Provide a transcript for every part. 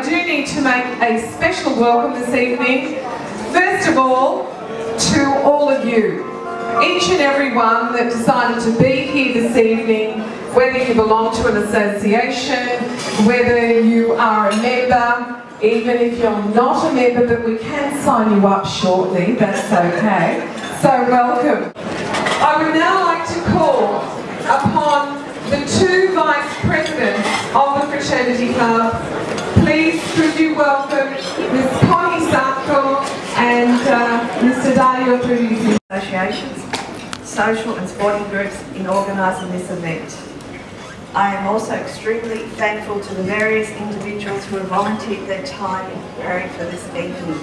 do need to make a special welcome this evening. First of all, to all of you. Each and every one that decided to be here this evening, whether you belong to an association, whether you are a member, even if you're not a member, but we can sign you up shortly, that's okay. So welcome. I would now like to call upon the two Vice Presidents of the Fraternity Club. Please could you welcome Ms. Connie Sarko and Mr. Dario Trudisi. Associations, social and sporting groups in organising this event. I am also extremely thankful to the various individuals who have volunteered their time in preparing for this evening.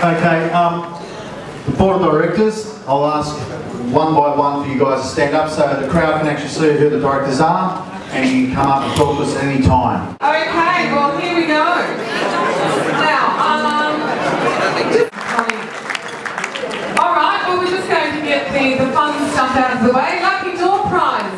Okay, the Board of Directors, I'll ask one by one for you guys to stand up so the crowd can actually see who the directors are, and you can come up and talk to us at any time. Okay, well here we go. Now, alright, well we're just going to get the fun stuff out of the way. Lucky door prize.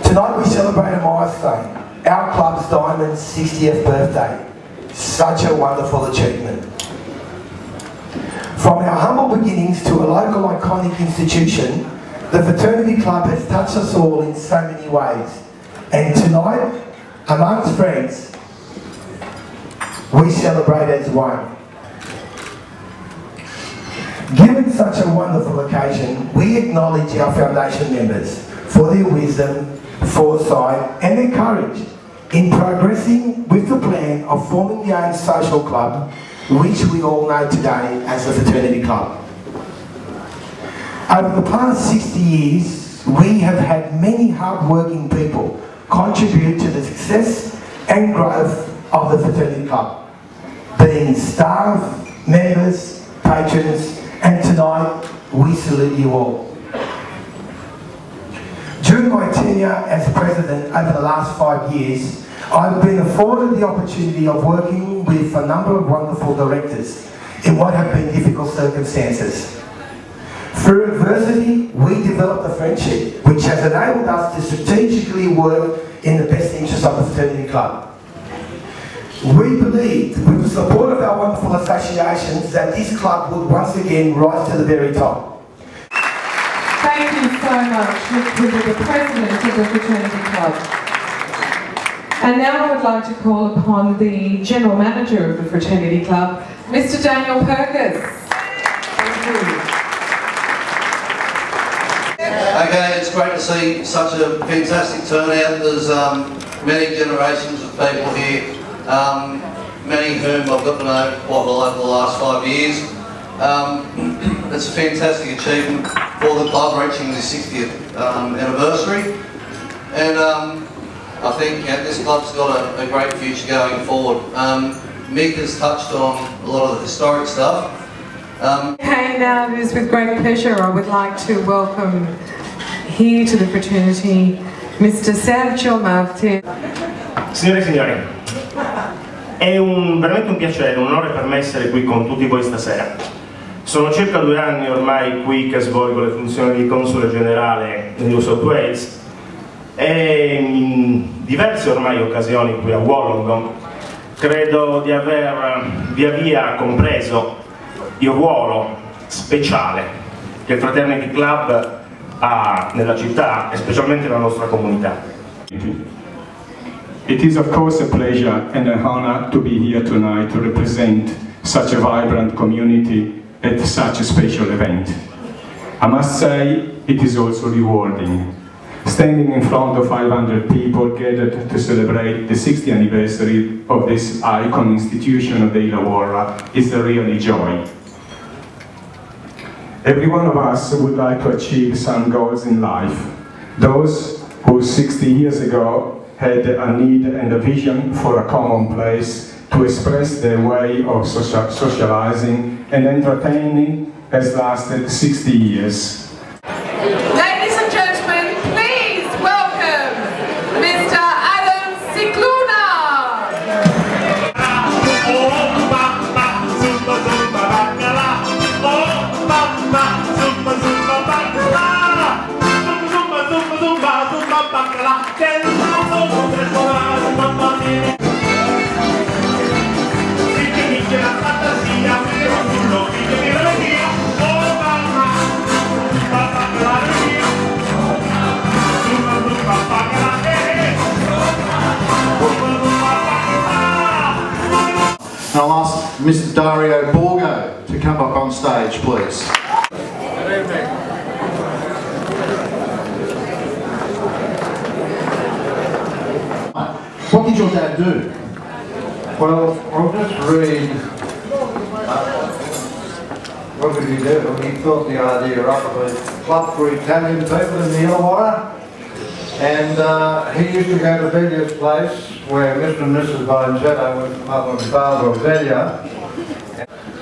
Tonight we celebrate a milestone, our club's Diamond 60th birthday. Such a wonderful achievement. From our humble beginnings to a local iconic institution, the Fraternity Club has touched us all in so many ways. And tonight, amongst friends, we celebrate as one. Given such a wonderful occasion, we acknowledge our foundation members for their wisdom, foresight and their courage in progressing with the plan of forming the own social club, which we all know today as the Fraternity Club. Over the past 60 years, we have had many hard-working people contribute to the success and growth of the Fraternity Club, being staff, members, patrons, and tonight we salute you all. During my tenure as President over the last 5 years, I've been afforded the opportunity of working with a number of wonderful directors in what have been difficult circumstances. Through adversity, we developed a friendship which has enabled us to strategically work in the best interest of the Fraternity Club. We believed, with the support of our wonderful associations, that this club would once again rise to the very top. Thank you so much, Mr. the President of the Fraternity Club. And now I would like to call upon the General Manager of the Fraternity Club, Mr. Daniel Perkins. Thank you. Okay, it's great to see such a fantastic turnout. There's many generations of people here, many whom I've got to know quite well over the last 5 years. It's a fantastic achievement for the club reaching the 60th anniversary, and I think this club's got a great future going forward. Mick has touched on a lot of the historic stuff. Okay, now it is with great pleasure I would like to welcome here to the fraternity Mr. Sergio Martin. Signore e signori, è veramente un piacere, un onore per me essere qui con tutti voi stasera. Sono circa 2 anni ormai qui che svolgo le funzioni di console generale in New South Wales e in diverse ormai occasioni qui a Wollongong credo di aver via via compreso il ruolo speciale che il Fraternity Club ha nella città e specialmente nella nostra comunità. It is of course a pleasure and an honor to be here tonight to represent such a vibrant community at such a special event. I must say it is also rewarding. Standing in front of 500 people gathered to celebrate the 60th anniversary of this icon institution of the Illawarra is a really joy. Every one of us would like to achieve some goals in life. Those who 60 years ago had a need and a vision for a common place to express their way of socializing and entertaining has lasted 60 years. Ladies and gentlemen, please welcome Mr. Adam Cicluna. I'll ask Mr. Dario Borgo to come up on stage, please. Good evening. What did your dad do? Well, I'll just read what did he do? He thought the idea up of a club for Italian people in the Illawarra, and he used to go to Velia's place where Mr. and Mrs. Bonzetto was the mother and father of Velia.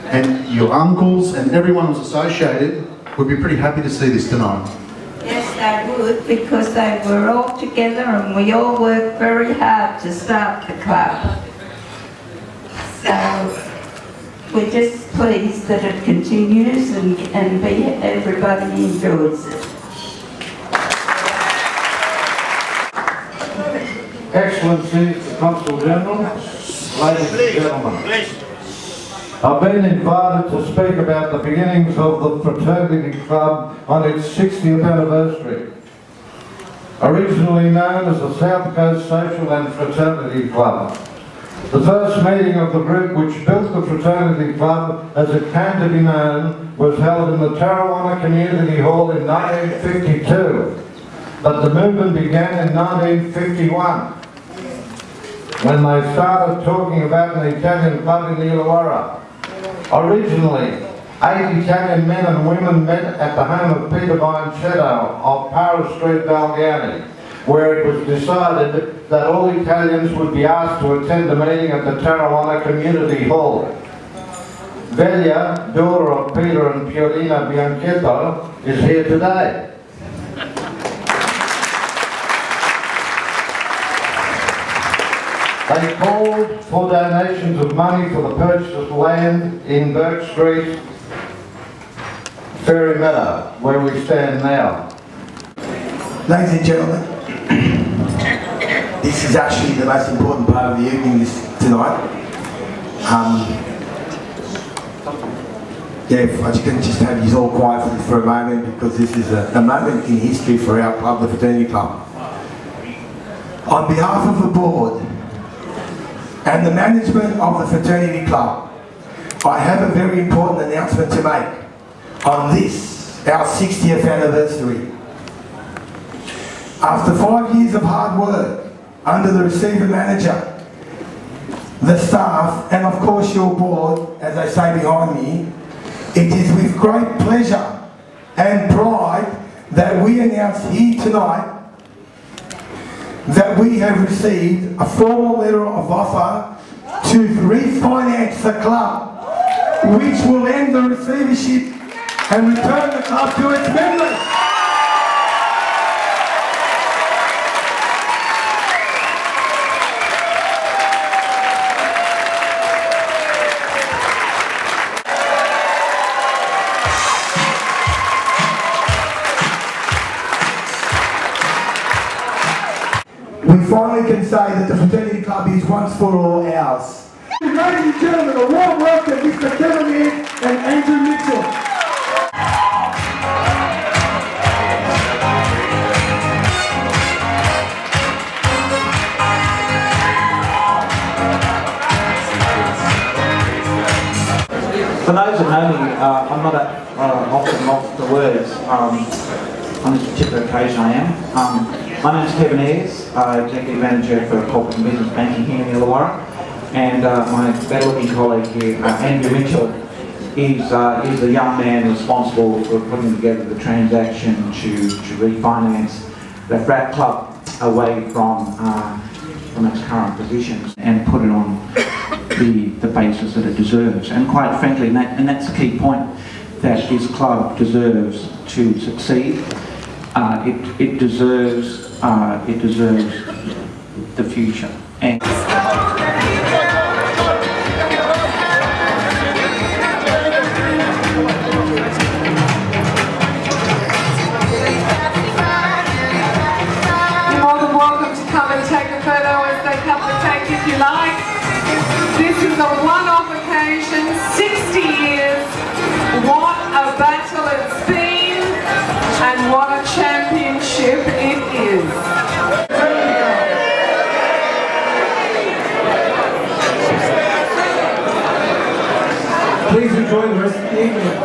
And your uncles and everyone who's associated would be pretty happy to see this tonight. Yes, they would, because they were all together and we all worked very hard to start the club. So we're just pleased that it continues and everybody enjoys it. Excellencies, the Consul General, ladies and gentlemen. I've been invited to speak about the beginnings of the Fraternity Club on its 60th anniversary. Originally known as the South Coast Social and Fraternity Club. The first meeting of the group which built the Fraternity Club as it came to be known was held in the Tarrawanna Community Hall in 1952. But the movement began in 1951 when they started talking about an Italian club in the Illawarra. Originally, 8 Italian men and women met at the home of Peter Bonzetto of Para Street, Balgownie, where it was decided that all Italians would be asked to attend a meeting at the Tarrawanna Community Hall. Velia, daughter of Peter and Piolina Bianchetto, is here today. They called for donations of money for the purchase of land in Burke Street, Ferry Meadow, where we stand now. Ladies and gentlemen, this is actually the most important part of the evening tonight. If I can just have you all quiet for a moment, because this is a moment in history for our club, the Fraternity Club. On behalf of the board and the management of the Fraternity Club, I have a very important announcement to make on this, our 60th anniversary. After 5 years of hard work under the receiver manager, the staff, and of course your board, as they say behind me, it is with great pleasure and pride that we announce here tonight that we have received a formal letter of offer to refinance the club, which will end the receivership and return the club to its members. can say that the Fraternity Club is once for all ours. Ladies and gentlemen, a warm welcome to Mr. Kevin Ayres and Andrew Mitchell. For those that know me, I'm not often off the words. On this particular occasion I am. My name is Kevin Ayres, Executive Manager for Corporate and Business Banking here in Illawarra. And my better-looking colleague here, Andrew Mitchell, is the young man responsible for putting together the transaction to refinance the Frat Club away from its current positions and put it on the basis that it deserves. And quite frankly, and that's the key point, that this club deserves to succeed. It deserves the future. And you're more than welcome to come and take a photo as they cut the cake if you like. This is a one-off occasion, 60 years. What a battle it's been, and what a championship it is. Please enjoy the rest of the evening.